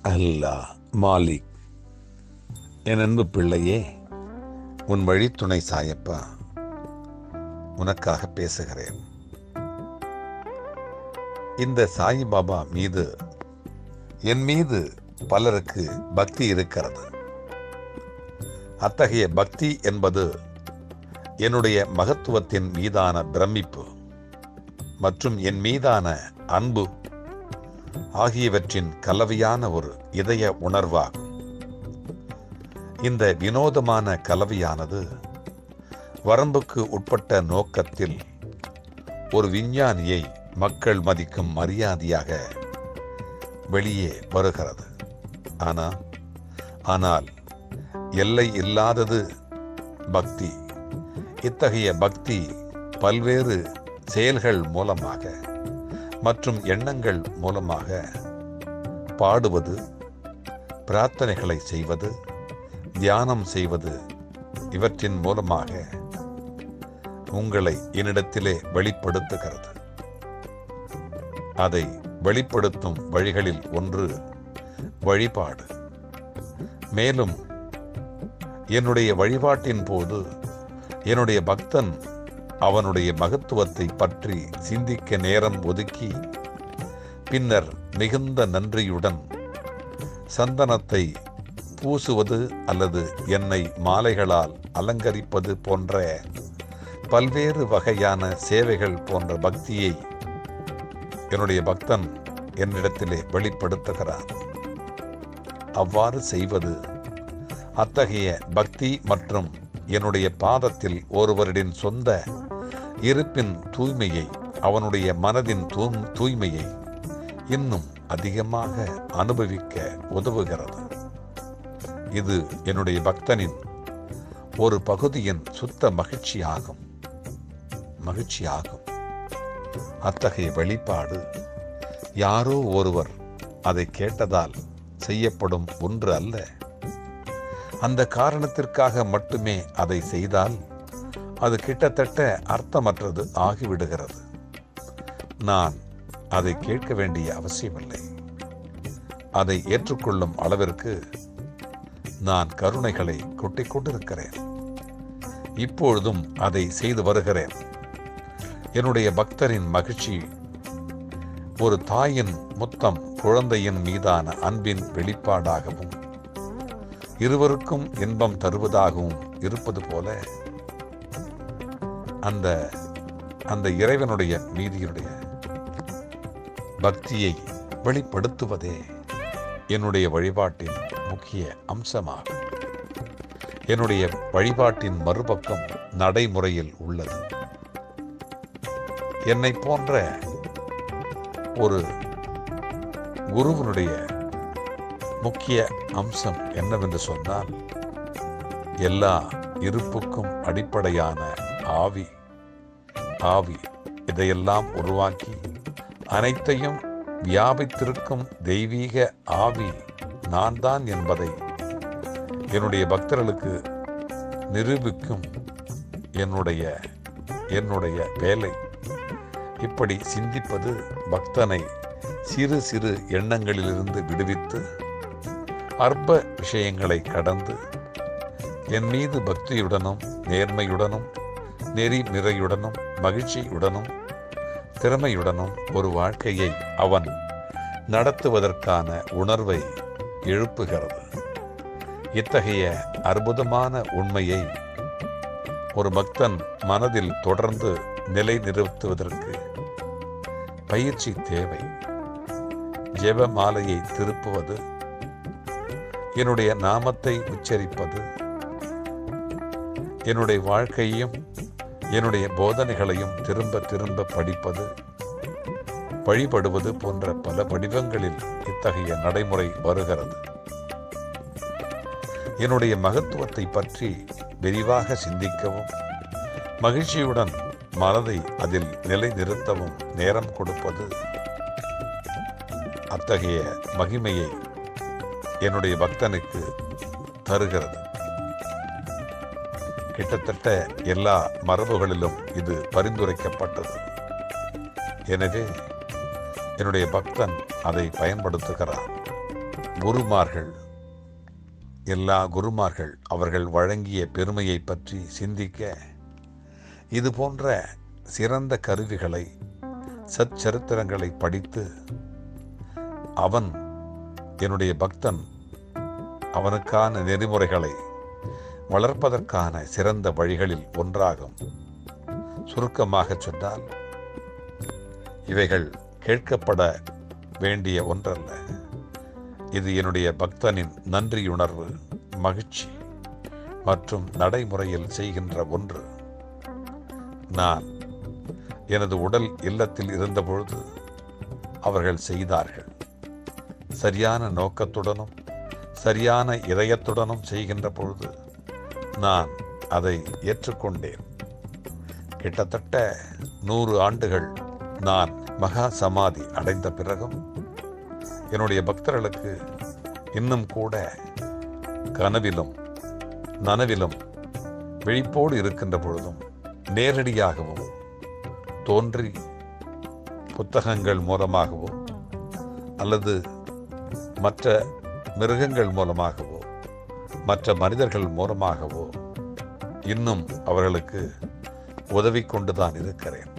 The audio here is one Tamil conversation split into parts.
அல்லாஹ் மாலிக். என் அன்பு பிள்ளையே, உன் வழித்துணை சாயப்பா உனக்காக பேசுகிறேன். இந்த சாயிபாபா மீது என் மீது பலருக்கு பக்தி இருக்கிறது. அத்தகைய பக்தி என்பது என்னுடைய மகத்துவத்தின் மீதான பிரமிப்பு மற்றும் என் மீதான அன்பு ஆகியவற்றின் கலவையான ஒரு இதய உணர்வாகும். இந்த வினோதமான கலவையானது வரம்புக்கு உட்பட்ட நோக்கத்தில் ஒரு விஞ்ஞானியை மக்கள் மதிக்கும் மரியாதையாக வெளியே வருகிறது. ஆனால் எல்லை இல்லாதது பக்தி. இத்தகைய பக்தி பல்வேறு செயல்கள் மூலமாக மற்றும் எண்ணங்கள் மூலமாக பாடுவது, பிரார்த்தனைகளை செய்வது, தியானம் செய்வது, இவற்றின் மூலமாக உங்களை என்னிடத்திலே வெளிப்படுத்துகிறது. அதை வெளிப்படுத்தும் வழிகளில் ஒன்று வழிபாடு. மேலும் என்னுடைய வழிபாட்டின் போது என்னுடைய பக்தன் அவனுடைய மகத்துவத்தை பற்றி சிந்திக்க நேரம் ஒதுக்கி பின்னர் மிகுந்த நன்றியுடன் சந்தனத்தை பூசுவது அல்லது என்னை மாலைகளால் அலங்கரிப்பது போன்ற பல்வேறு வகையான சேவைகள் போன்ற பக்தியை என்னுடைய பக்தன் என்னிடத்திலே வெளிப்படுத்துகிறான். அவ்வாறு செய்வது அத்தகைய பக்தி மற்றும் என்னுடைய பாதத்தில் ஒருவரின் சொந்த இருப்பின் தூய்மையை, அவனுடைய மனதின் தூய்மையை இன்னும் அதிகமாக அனுபவிக்க உதவுகிறது. இது என்னுடைய பக்தனின் ஒரு பகுதியின் சுத்த மகிழ்ச்சியாகும். அத்தகைய வெளிப்பாடு யாரோ ஒருவர் அதை கேட்டதால் செய்யப்படும் ஒன்று அல்ல. அந்த காரணத்திற்காக மட்டுமே அதை செய்தால் அது கிட்டத்தட்ட அர்த்தமற்றது ஆகிவிடுகிறது. நான் அதை கேட்க வேண்டிய அவசியமில்லை. அதை ஏற்றுக்கொள்ளும் அளவிற்கு நான் கருணைகளை கொட்டிக் கொண்டிருக்கிறேன். இப்பொழுதும் அதை செய்து வருகிறேன். என்னுடைய பக்தரின் மகிழ்ச்சி ஒரு தாயின் முத்தம் குழந்தையின் மீதான அன்பின் வெளிப்பாடாகவும் இருவருக்கும் இன்பம் தருவதாகவும் இருப்பது போல அந்த இறைவனுடைய மீதியுடைய பக்தியை வெளிப்படுத்துவதே என்னுடைய வழிபாட்டின் முக்கிய அம்சமாகும். என்னுடைய வழிபாட்டின் மறுபக்கம் நடைமுறையில் உள்ளது. என்னை போன்ற ஒரு குருவனுடைய முக்கிய அம்சம் என்னவென்று சொன்னால், எல்லா இருப்புக்கும் அடிப்படையான ஆவி இதையெல்லாம் உருவாக்கி அனைத்தையும் வியாபித்திருக்கும் தெய்வீக ஆவி நான் தான் என்பதை என்னுடைய பக்தர்களுக்கு நிரூபிக்கும் என்னுடைய வேலை. இப்படி சிந்திப்பது பக்தனை சிறு சிறு எண்ணங்களிலிருந்து விடுவித்து அற்ப விஷயங்களை கடந்து என் மீது பக்தியுடனும் நேர்மையுடனும் நெறி நிறையுடனும் மகிழ்ச்சியுடனும் திறமையுடனும் ஒரு வாழ்க்கையை அவன் நடத்துவதற்கான உணர்வை எழுப்புகிறது. இத்தகைய அற்புதமான உண்மையை ஒரு பக்தன் மனதில் தொடர்ந்து நிலைநிறுத்துவதற்கு பயிற்சி தேவை. ஜெப மாலையை திருப்புவது, என்னுடைய நாமத்தை உச்சரிப்பது, என்னுடைய வாழ்க்கையையும் என்னுடைய போதனைகளையும் திரும்ப திரும்ப படிப்பது, வழிபடுவது போன்ற பல வடிவங்களில் இத்தகைய நடைமுறை வருகிறது. என்னுடைய மகத்துவத்தை பற்றி விரிவாக சிந்திக்கவும் மகிழ்ச்சியுடன் மனதை அதில் நிலைநிறுத்தவும் நேரம் கொடுப்பது அத்தகைய மகிமையை என்னுடைய பக்தனுக்கு தருகிறது. கிட்டத்தட்ட எல்லா மரபுகளிலும் இது பரிந்துரைக்கப்பட்டது. எனவே என்னுடைய பக்தன் அதை பயன்படுத்துகிறான். குருமார்கள், எல்லா குருமார்கள் அவர்கள் வழங்கிய பெருமையை பற்றி சிந்திக்க இது போன்ற சிறந்த கருவிகளை, சச்சரித்திரங்களை படித்து அவன் என்னுடைய பக்தன் அவனுக்கான நெறிமுறைகளை வளர்ப்பதற்கான சிறந்த வழிகளில் ஒன்றாகும். சுருக்கமாக சொன்னால், இவைகள் கேட்கப்பட வேண்டிய ஒன்றல்ல. இது என்னுடைய பக்தனின் நன்றியுணர்வு, மகிழ்ச்சி மற்றும் நடைமுறையில் செய்கின்ற ஒன்று. நான் எனது உடல் இல்லத்தில் இருந்தபொழுது அவர்கள் செய்தார்கள். சரியான நோக்கத்துடனும் சரியான இதயத்துடனும் செய்கின்ற பொழுது நான் அதை ஏற்றுக்கொண்டேன். கிட்டத்தட்ட 100 ஆண்டுகள் நான் மகா சமாதி அடைந்த பிறகும் என்னுடைய பக்தர்களுக்கு இன்னும் கூட கனவிலும் நனவிலும் விழிப்போடு இருக்கின்ற பொழுதும் நேரடியாகவும் தோன்றி புத்தகங்கள் மூலமாகவோ அல்லது மற்ற மிருகங்கள் மூலமாகவோ மற்ற மனிதர்கள் மூலமாகவோ இன்னும் அவர்களுக்கு உதவி கொண்டுதான் இருக்கிறேன்.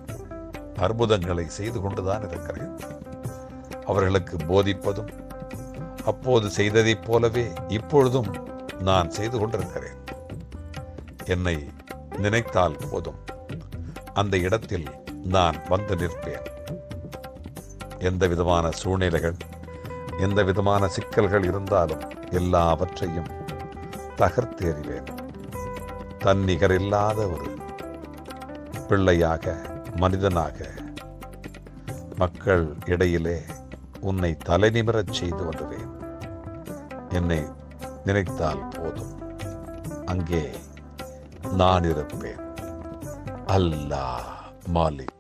அற்புதங்களை செய்து கொண்டுதான் இருக்கிறேன். அவர்களுக்கு போதிப்பதும் அப்போது செய்ததைப் போலவே இப்பொழுதும் நான் செய்து கொண்டிருக்கிறேன். என்னை நினைத்தால் போதும், அந்த இடத்தில் நான் வந்து நிற்பேன். எந்த விதமான சூழ்நிலைகள், எந்த விதமான சிக்கல்கள் இருந்தாலும் எல்லாவற்றையும் தகர்த்து எறிவேன். தன்னிகரில்லாத ஒரு பிள்ளையாக, மனிதனாக மக்கள் இடையிலே உன்னை தலைநிமிரச் செய்து வருவேன். என்னை நினைத்தால் போதும், அங்கே நான் இருப்பேன். அல்லாஹ் மாலிக்.